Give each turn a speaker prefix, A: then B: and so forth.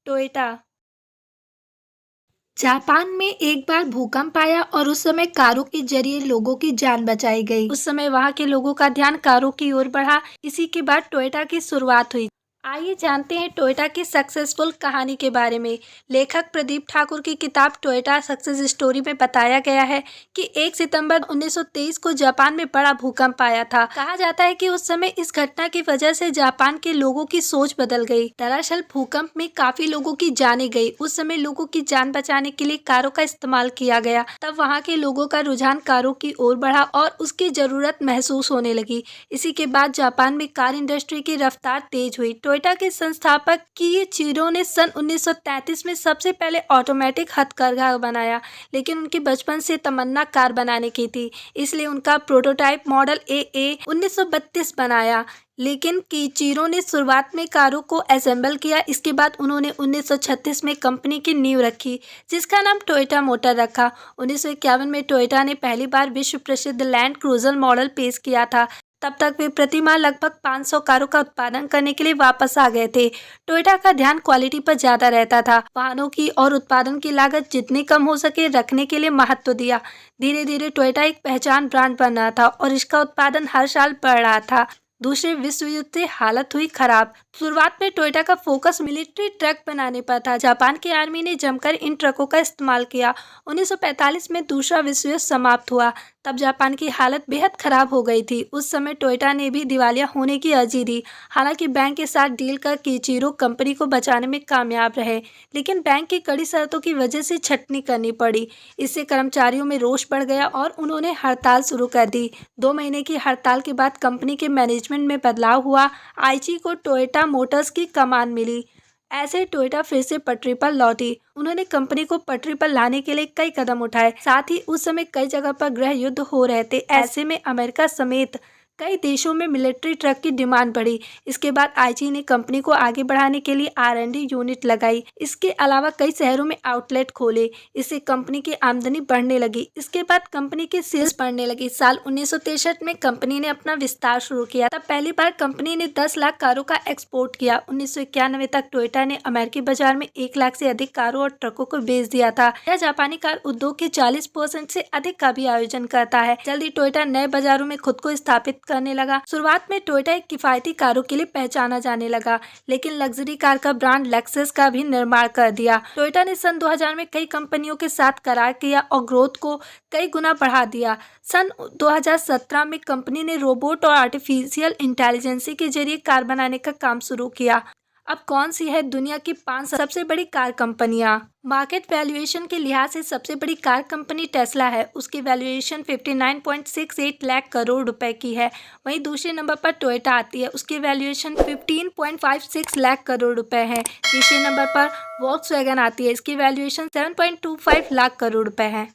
A: Toyota. Japan में एक बार भूकंप आया और उस समय कारों के जरिए लोगों की जान बचाई गई। उस समय वहां के लोगों का ध्यान कारों की ओर बढ़ा। इसी के बाद टोयोटा की शुरुआत हुई। आइए जानते हैं टोयोटा की सक्सेसफुल कहानी के बारे में। लेखक प्रदीप ठाकुर की किताब टोयोटा सक्सेस स्टोरी में बताया गया है कि 1 सितंबर 1923 को जापान में बड़ा भूकंप आया था। कहा जाता है कि उस समय इस घटना की वजह से जापान के लोगों की सोच बदल गई। दरअसल भूकंप में काफी लोगों की जानें गई। उस समय लोगों की जान बचाने के लिए कारों का इस्तेमाल किया गया। तब वहाँ के लोगों का रुझान कारों की ओर बढ़ा और उसकी जरूरत महसूस होने लगी। इसी के बाद जापान में कार इंडस्ट्री की रफ्तार तेज हुई। टोयोटा के संस्थापक किइचिरो ने सन 1933 में सबसे पहले ऑटोमेटिक हथकरघा बनाया, लेकिन उनकी बचपन से तमन्ना कार बनाने की थी, इसलिए उनका प्रोटोटाइप मॉडल ए 1932 बनाया। लेकिन किइचिरो ने शुरुआत में कारों को असेंबल किया। इसके बाद उन्होंने 1936 में कंपनी की नींव रखी, जिसका नाम टोयोटा मोटर रखा। 1951 में टोयोटा ने पहली बार विश्व प्रसिद्ध लैंड क्रूजर मॉडल पेश किया था। तब तक वे प्रति माह लगभग 500 कारों का उत्पादन करने के लिए वापस आ गए थे। टोयोटा का ध्यान क्वालिटी पर ज्यादा रहता था। वाहनों की और उत्पादन की लागत जितनी कम हो सके रखने के लिए महत्व दिया। धीरे धीरे टोयोटा एक पहचान ब्रांड बन रहा था और इसका उत्पादन हर साल बढ़ रहा था। दूसरे विश्व युद्ध से हालत हुई खराब। शुरुआत में टोयोटा का फोकस मिलिट्री ट्रक बनाने पर था। जापान की आर्मी ने जमकर इन ट्रकों का इस्तेमाल किया। 1945 में दूसरा विश्व युद्ध समाप्त हुआ। तब जापान की हालत बेहद खराब हो गई थी। उस समय टोयोटा ने भी दिवालिया होने की अर्जी दी। हालांकि बैंक के साथ डील कर किइचिरो कंपनी को बचाने में कामयाब रहे, लेकिन बैंक की कड़ी शर्तों की वजह से छटनी करनी पड़ी। इससे कर्मचारियों में रोष बढ़ गया और उन्होंने हड़ताल शुरू कर दी। 2 महीने की हड़ताल के बाद कंपनी के मैनेजमेंट में बदलाव हुआ। आईची को टोयोटा मोटर्स की कमान मिली। ऐसे टोयोटा फिर से पटरी पर लौटी। उन्होंने कंपनी को पटरी पर लाने के लिए कई कदम उठाए। साथ ही उस समय कई जगह पर गृह युद्ध हो रहे थे। ऐसे में अमेरिका समेत कई देशों में मिलिट्री ट्रक की डिमांड बढ़ी। इसके बाद आईची ने कंपनी को आगे बढ़ाने के लिए R&D यूनिट लगाई। इसके अलावा कई शहरों में आउटलेट खोले। इससे कंपनी की आमदनी बढ़ने लगी। इसके बाद कंपनी की सेल्स बढ़ने लगी। साल 1963 में कंपनी ने अपना विस्तार शुरू किया। तब पहली बार कंपनी ने 10 लाख कारों का एक्सपोर्ट किया। 1991 तक टोयोटा ने अमेरिकी बाजार में 1 लाख से अधिक कारों और ट्रकों को बेच दिया था। यह जापानी कार उद्योग के 40% से अधिक का भी आयोजन करता है। जल्दी टोयोटा नए बाजारों में खुद को स्थापित करने लगा। शुरुआत में टोयोटा एक किफायती कारों के लिए पहचाना जाने लगा, लेकिन लग्जरी कार का ब्रांड लेक्सस का भी निर्माण कर दिया। टोयोटा ने सन 2000 में कई कंपनियों के साथ करार किया और ग्रोथ को कई गुना बढ़ा दिया। सन 2017 में कंपनी ने रोबोट और आर्टिफिशियल इंटेलिजेंस के जरिए कार बनाने का काम शुरू किया। अब कौन सी है दुनिया की 5 सबसे बड़ी कार कंपनियां? मार्केट वैल्यूएशन के लिहाज से सबसे बड़ी कार कंपनी टेस्ला है। उसकी वैल्यूएशन 59.68 लाख करोड़ रुपए की है। वहीं दूसरे नंबर पर टोयोटा आती है। उसकी वैल्यूएशन 15.56 लाख करोड़ रुपए है। तीसरे नंबर पर वॉक्सवैगन आती है। इसकी वैल्यूएशन 7.25 लाख करोड़ रुपए है।